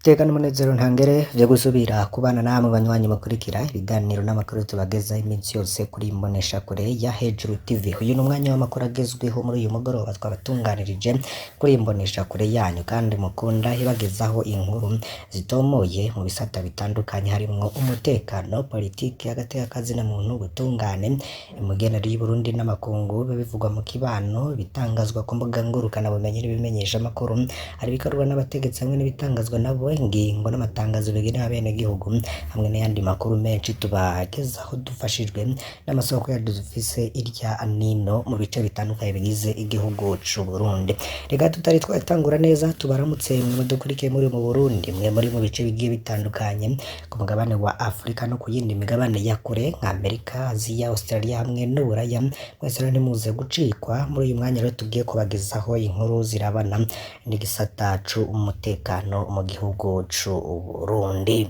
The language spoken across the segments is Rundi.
Tekana umunezero ntangere vyo gusubira kubana namwe banywanyi mukurikira ibiganiro n'amakuru tubagezaho iminsi yose kuri imbonesha kure ya Hejuru TV. Uyu ni umwanya w'amakuru agezweho muri uyu mugoroba twabatunganirije kuri imbonesha kure yanyu kandi mukunda ibagezaho inkuru zitomoye mu bisata bitandukanye harimwo umutekano, politiki, hagati y'akazi na muntu, ubutungane, imigenere y'u Burundi n'amakungu bivugwa mu kibano, bitangazwa ku mbuga ngurukana bumenyi n'ibimenyesha amakuru, hari bikorwa n'abategetsi hamwe n'ibitangazwa nabo ingingo n'amatangazo bigenewe abenegihugu hamwe n'ayandi makuru menshi tubagezaho dufashijwe n'amasoko yacu dufise irya nino mu bice bitandukanye bigize igihugu c'u Burundi. Reka tutari twatangura neza tubaramutse mwe dukurikiye muri mu Burundi, mwe muri mu bice bigiye bitandukanye ku mugabane wa Afrika no ku yindi migabane ya kure nka Amerika, Aziya, Australia hamwe n'Uburaya. Mwese rero ntimuze gucikwa muri uyu mwanya rero tugiye kubagezaho inkuru zirabana n'igisata c'umutekano mu gihugu c'u Burundi.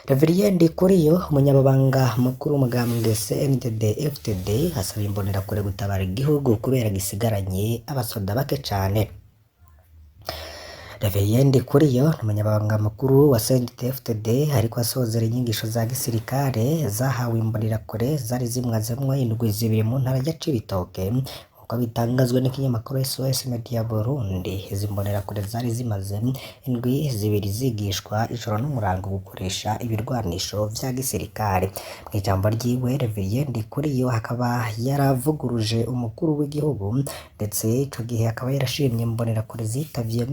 Reverien Ndikuriyo umunyababanga mukuru w'umugambwe CNDD FDD asaba imbonerakure gutabara igihugu kubera gisigaranye abasoda bake cane. Reverien Ndikuriyo umunyababanga mukuru wa CNDD FDD ariko asozera inyigisho za gisirikare zahawe imbonerakure zari zimwazemwo indwi zibiri mu ntara ya Cibitoke bitangazwa n'ikinyamakuru SOS Media Burundi. Izi mbonerakure zari zimaze indwi zibiri zigishwa ijoro n'umurango gukoresha ibirwanisho vya gisirikare. Mu ijambo ryiwe Reverien Ndikuriyo hakaba yaravuguruje umukuru w'igihugu ndetse ico gihe akaba yarashimye imbonerakure zitavye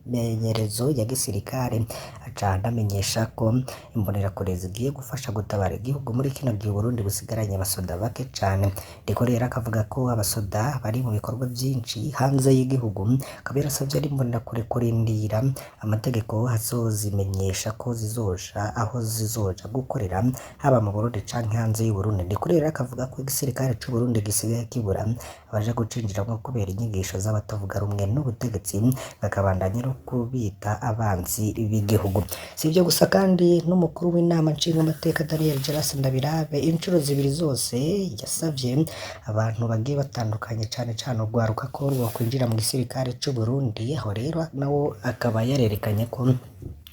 menyerezo ya gisirikare, aca anamenyesha ko imbonerakure zigiye gufasha gutabara igihugu muri kino gihe Burundi busigaranye abasoda bake cane. Ndikuriyo akavuga ko abasoda bari mu bikorwa byinshi hanze y'igihugu, akaba yarasavye ari imbonerakure kurindira amategeko azozimenyesha ko zizoja aho zizoja gukorera haba mu Burundi canke hanze y'u Burundi. Ndikuriyo akavuga ko igisirikare c'u Burundi gisigaye kibura abaje gucinjiramwo kubera inyigisho z'abatavuga rumwe n'ubutegetsi, bakabandanya no kubita abanzi b'igihugu. Si ivyo gusa kandi n'umukuru w'inama nshingamateka Daniel Geras Ndabirabe incuro zibiri zose yasavye abantu bagiye batandukanye cane cane urwaruka ko rwokwinjira mu gisirikare c'u Burundi. Aho rero nawo akaba yarerekanye ko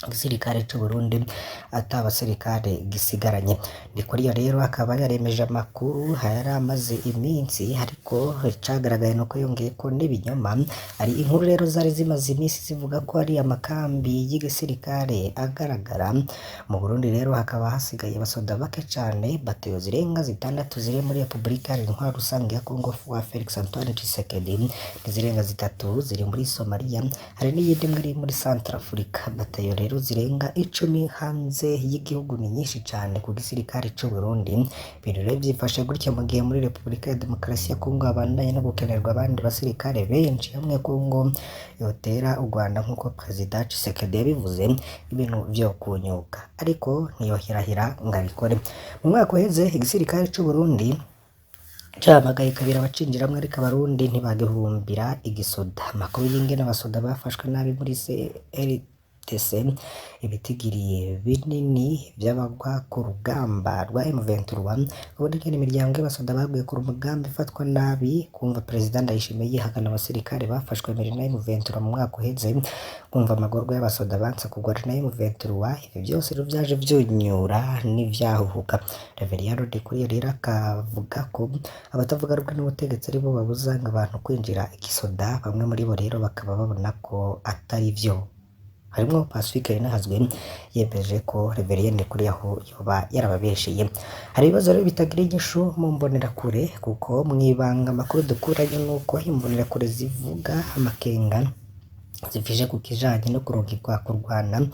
igisirikare c'u Burundi ata abasirikare gisigaranye. Ndikuriyo rero akaba yaremeje amakuru yari amaze iminsi ariko cagaragaye nuko yongeye ko n'ibinyoma. Ari inkuru rero zari zimaze iminsi zivuga ko ari amakambi y'igisirikare agaragara mu Burundi. Rero hakaba hasigaye abasoda bake cane, batayo zirenga zitandatu ziri muri Republika Iharanira Rusange ya Congo wa Felix Antoine Tshisekedi, n'izirenga zitatu ziri muri Somalia, hari n'iyindi imwe iri muri Centrafrica. Batayo rero zirenga 10 hanze y'igihugu ni nyinshi cane ku gisirikare c'u Burundi. Ibintu rero vyifashe gutya mu gihe muri Republika ya Demokarasi ya Congo abandanye no gukenerwa abandi basirikare benshi hamwe Congo yotera u Rwanda nk'uko President Tshisekedi yabivuze, ibintu vyo kunyuka ariko ntiyohirahira ngo abikore. Mu mwaka uheze igisirikare c'u Burundi camagaye kabiri abacinjiramwe ariko abarundi ntibagihurumbira igisoda. Amakuru y'ingene abasoda bafashwe nabi muri CRTC, ibitigiri binini vy'abagwa ku rugamba rwa M23, ubundi ingene imiryango y'abasoda baguye ku rugamba ifatwa nabi, kumva President Ndayishimiye yihakana abasirikare bafashwe mbere na M23 mu mwaka uheze, kumva amagorwa y'abasoda banse kugwana na M23. Ivyo vyose rero vyaje vyunyura n'ivyahuhuka. Reverien Ndikuriyo rero akavuga ko abatavuga rumwe n'ubutegetsi aribo babuza abantu kwinjira igisoda, bamwe muri bo rero bakaba babona ko atari vyo. Harimwo Pacifique Nahazwe yemeje ko Reverien Ndikuriyo yoba yarababesheye. Hari ibibazo rero bitagira inyishu mu mbonerakure kuko mwibanga amakuru dukuranye nuko imbonerakure zivuga amakenga zifije ku kijanye no kurungikwa kurwana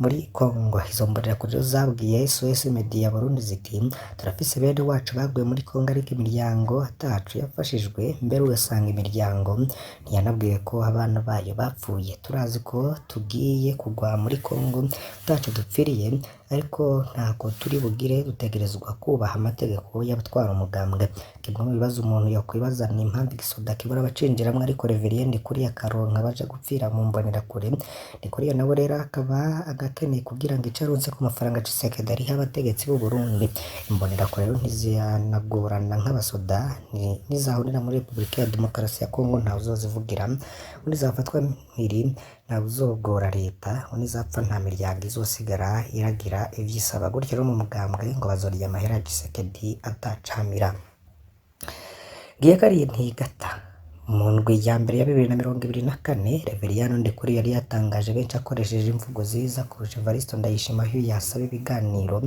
muri Congo. Izo mbonerakure zabwiye SOS Media Burundi ziti turafise bene wacu baguye muri Congo ariko imiryango atacu yafashijwe, mbere ugasanga imiryango ntiyanabwiye ko abana bayo bapfuye. Turazi ko tugiye kugwa muri Congo tacu dupfiriye ariko ntako turi bugire dutegerezwa kubaha amategeko y'abatwara umugambwe. Kimwe mu bibazo umuntu yakwibaza ni impamvu igisoda kibura abacinjiramwo ariko Reverien Ndikuriyo akaronka baja gupfira mu mbonerakure. Ndikuriyo nawe rero akaba agakeneye kugira ngo ico arunze ku mafaranga Tshisekedi ariha abategetsi b'u Burundi. Imbonerakure rero ntiziyanagorana nk'abasoda nizahurira muri Repubulika ya Demokarasi ya Kongo ntawe uzozivugira, nizafatwa mpiri ntawe uzogora leta, nizapfa nta miryango izosigara iragira ivyisaba. Gutyo rero mu mugambwe ngo bazorya amahera ya Tshisekedi atacamira. Ngiye kariye ntigata mu ndwi ya mbere ya 2024 Reverien Ndikuriyo yari yatangaje benshi akoresheje imvugo ziza kurusha Evariste Ndayishimiye yasaba ibiganiro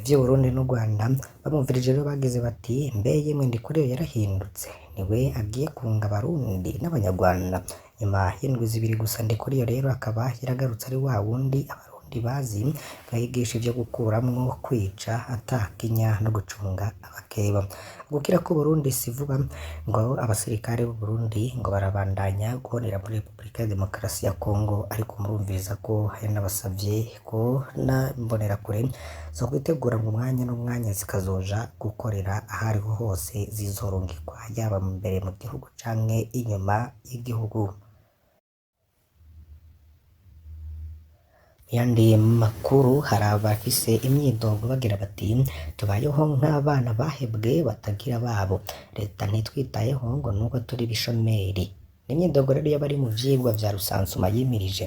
vy'u Burundi n'u Rwanda. Bamumvirije rero bagize bati mbe yemwe Ndikuriyo yarahindutse, niwe agiye kunga Abarundi n'Abanyarwanda. Nyuma y'indwi zibiri gusa Ndikuriyo rero akaba yaragarutse ari wa wundi Abarundi bazi, bayigisha ivyo gukuramwo, kwica, atakinya no gucunga abakeba. Gukira ko Burundi si vuba ngo abasirikare b'u Burundi ngo barabandanya guhonera muri Repubulika ya Demokarasi ya Kongo, ariko murumviza ko hari n'abasavye ko na mbonerakure zo kwitegura mu mwanya n'umwanya zikazoja gukorera ahariho hose zizorungikwa, yaba mbere mu gihugu canke inyuma y'igihugu. Yandi makuru hari abafise imyidogo bagira bati tubayeho nk'abana bahebwe batagira babo, leta ntitwitayeho ngo nuko turi bishomeri. N'imyidogo rero y'abari mu vyigwa vya rusansuma yimirije.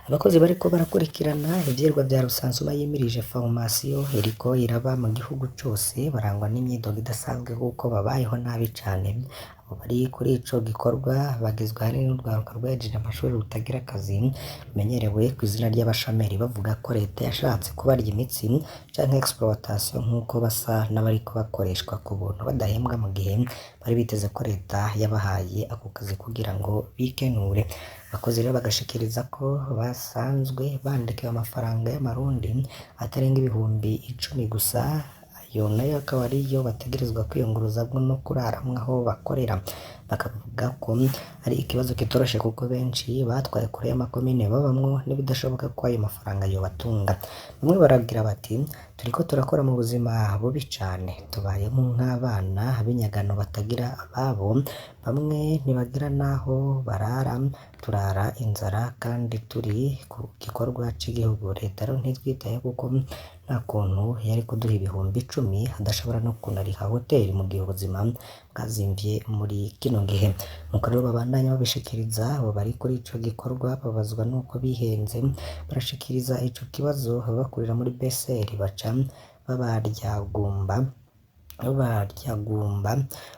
Abakozi bariko barakurikirana ivyigwa vya rusansuma yimirije formation iriko iraba mu gihugu cose barangwa n'imyidogo idasanzwe kuko babayeho nabi cane. Abo bari kuri ico gikorwa bagizwe ahanini n'urwaruka rwejeje amashuri rutagira akazi rumenyerewe ku izina ry'abashomeri, bavuga ko leta yashatse kubarya imitsi canke exploitation nk'uko basa n'abariko bakoreshwa ku buntu badahembwa, mu gihe bari biteze ko leta yabahaye ako kazi kugira ngo bikenure. Abakozi rero bagashikiriza ko basanzwe bandikiwe amafaranga y'amarundi atarenga ibihumbi 10 gusa, ayo nayo akaba ariyo bategerezwa kwiyunguruzamwo no kuraramwo aho bakorera. Bakavuga ko ari ikibazo kitoroshe kuko benshi batwaye kure y'amakomine babamwo n'ibidashoboka ko ayo mafaranga yobatunga. Bamwe baragira bati turiko turakora mu buzima bubi cane, tubayemo nk'abana b'inyagano batagira ababo, bamwe ntibagira naho barara, turara inzara kandi turi ku gikorwa c'igihugu. Leta rero ntitwitaye kuko nta kuntu yari kuduha ibihumbi 10 adashobora no kunariha hoteli mu gihe ubuzima bwazimvye muri kino gihe. Nuko rero babandanya babishikiriza abo bari kuri ico gikorwa babazwa nuko bihenze, barashikiriza ico kibazo bakurira muri BCR baca babaryagumba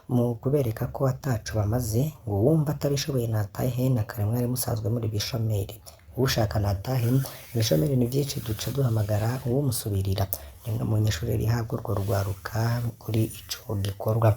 mu kubereka ko ataco bamaze, ngo wumva atabishoboye natahe na kare mwari musanzwe muri bishomeri, ushaka natahe, ibishomeri ni vyinshi duca duhamagara uwo musubirira. Nimwe mu nyeshuri rihabwa urwo rwaruka kuri ico gikorwa.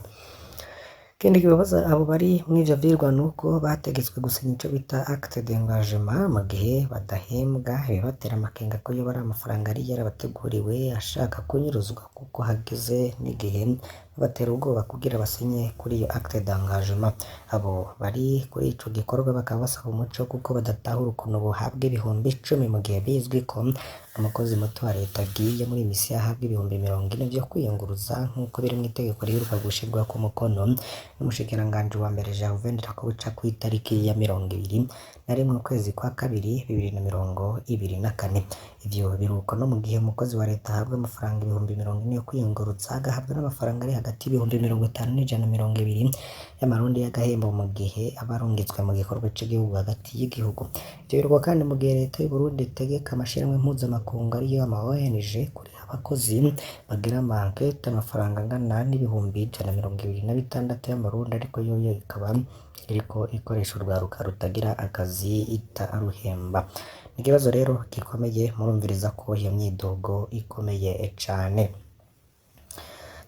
Ikindi kibabaza abo bari mw'ivyo vyirwa nuko bategetswe gusinya ico bita acte d'engagement mu gihe badahembwa, bibatera amakenga ko yoba ari amafaranga yari yarabateguriwe ashaka kunyuruzwa, kuko hageze n'igihe babatera ubwoba kugira basinye kuri iyo acte d'engagement. Abo bari kuri ico gikorwa bakaba basaba umuco kuko badatahura ukuntu bohabwa ibihumbi 10 mu gihe bizwi ko umukozi muto wa leta agiye muri misiyo ahabwa ibihumbi 40 vyo kwiyunguruza nk'uko biri mu itegeko riheruka gushirwa ku mukono n'umushikiranganji wa mbere Gervais Ndirakobuca ku itariki ya 21 ukwezi kwa kabiri 2024. Ivyo biruko no mu gihe umukozi wa leta ahabwa amafaranga ibihumbi 40 yo kwiyunguruza, agahabwa n'amafaranga ari hagati y'ibihumbi 50 n'I120 y'amarundi y'agahembo mu gihe abarungitswe mu gikorwa c'igihugu hagati y'igihugu. Ivyo biruko kandi mu gihe leta y'u Burundi itegeka amashirahamwe mpuzamakungu ariyo ama ONG kuriha abakozi bagira amankete amafaranga angana n'ibihumbi 126 y'amarundi, ariko yoyo ikaba iriko ikoresha urwaruka rutagira akazi itaruhemba. Ikibazo rero gikomeye, murumviriza ko iyo myidogo ikomeye cane.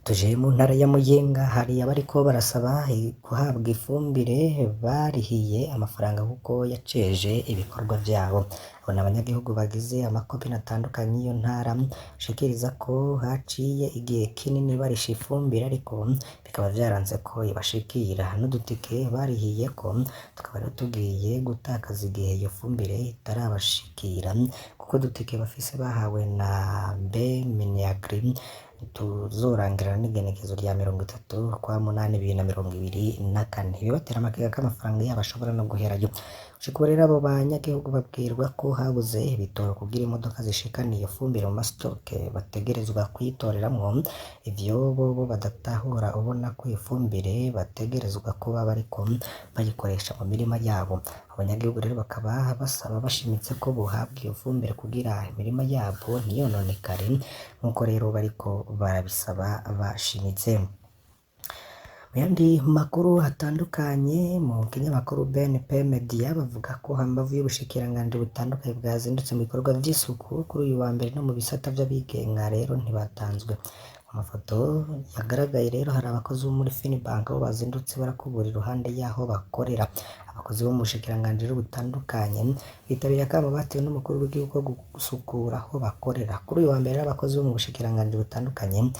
Tuje mu ntara ya Muyinga hari abariko barasaba guhabwa ifumbire barihiye amafaranga kuko yaceje ibikorwa vyabo. Abo n'abanyagihugu bagize amakopine atandukanye y'iyo ntara shikiriza ko haciye igihe kinini barisha ifumbire ariko bikaba vyaranze ko ibashikira, n'udutike barihiye ko tukaba rero tugiye gutakaza igihe iyo fumbire itarabashikira, kuko dutike bafise bahawe na Minagri tuzorangira n'igenekezo rya 30/8/2024 bibatera amakenga k'amafaranga yabo ashobora no guherayo. Gushika ubu rero abo banyagihugu babwirwa ko habuze ibitoro kugira imodoka zishikana iyo fumbire mu masitoke bategerezwa kuyitoreramwo, ivyo bobo badatahura ubona ko iyo fumbire bategerezwa kuba bariko bayikoresha mu mirima yabo. Abanyagihugu rero bakaba basaba bashimitse ko bohabwa iyo fumbire kugira imirima yabo ntiyononekare nk'uko rero bariko barabisaba bashimitse. Mu yandi makuru atandukanye mu kinyamakuru BNP Media bavuga ko hambavu y'ubushikiranganji butandukanye bwazindutse mu bikorwa vy'isuku kuri uyu wa mbere no mu bisata vy'abigenga rero ntibatanzwe. Amafoto yagaragaye rero hari abakozi bo muri Finibank aho bazindutse barakubura iruhande yaho bakorera. Abakozi bo mu bushikiranganji butandukanye bitabiriye akamo batewe n'umukuru w'igihugu ko gusukura aho bakorera. Kuri uyu wa mbere abakozi bo mu bushikiranganji butandukanye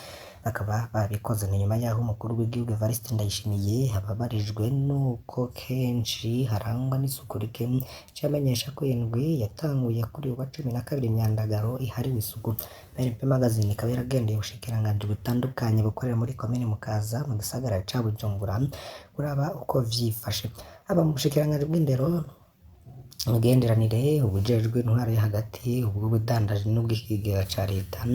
bakaba babikoze ni nyuma yaho umukuru w'igihugu Evariste Ndayishimiye ababarijwe nuko kenshi harangwa n'isuku rike, camenyesha ko indwi yatanguye kuri uwa 12 imyandagaro ihariwe isuku. BNP Magazine ikaba yaragendeye ubushikiranganji butandukanye bukorera muri komine Mukaza mu gisagara ca Bujumbura kuraba uko vyifashe. Aba mu bushikiranganji bw'indero, imigenderanire, ubujejwe intwaro yo hagati, ubw'ubudandaji n'ubw'ikigega ca leta,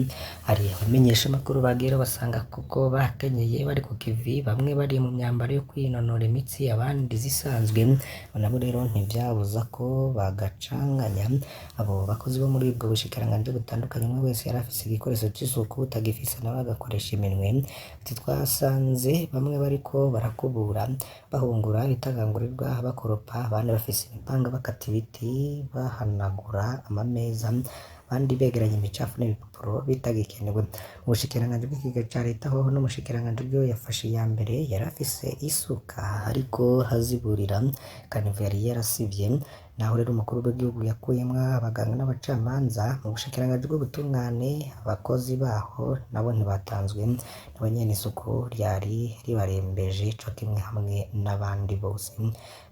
hari abamenyesha amakuru bagira basanga kuko bakenyeye bari ku kivi, bamwe bari mu myambaro yo kwinonora imitsi abandi zisanzwe, nabo rero ntivyabuza ko bagacanganya. Abo bakozi bo muri ubwo bushikiranganji butandukanye umwe wese yari afise igikoresho c'isuku utagifise nawe agakoresha iminwe. Ati twasanze bamwe bariko barakubura bahungura ibitagangurirwa bakoropa, abandi bafise imipanga bakata ibiti bahanagura amameza, abandi begeranya imicafu n'ibipapuro bitagikenewe. Ubushikiranganji bw'ikigega ca leta hoho n'umushikiranganji bwo yafashe iya mbere yari afise isuka ariko haziburira kanivo yari yarasivye. Naho rero umukuru w'igihugu yakuyemwo abaganga n'abacamanza. Mu bushikiranganji bw'ubutungane abakozi baho nabo ntibatanzwe, nabo nyene isuku ryari ribarembeje co kimwe hamwe n'abandi bose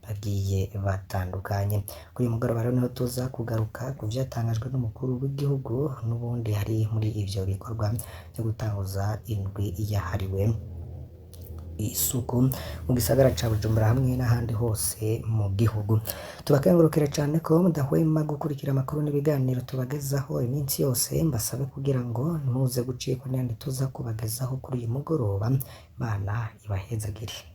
bagiye batandukanye. Kuri uyu mugoroba rero niho tuza kugaruka ku vyatangajwe n'umukuru w'igihugu n'ubundi hari muri ivyo bikorwa vyo gutanguza indwi yahariwe isuku mu gisagara ca Bujumbura hamwe n'ahandi hose mu gihugu. Tubakengurukira cane ko mudahwema gukurikira amakuru n'ibiganiro tubagezaho iminsi yose, mbasabe kugira ngo ntuze gucikwa n'ayandi tuza kubagezaho kuri uyu mugoroba. Imana ibahezagire.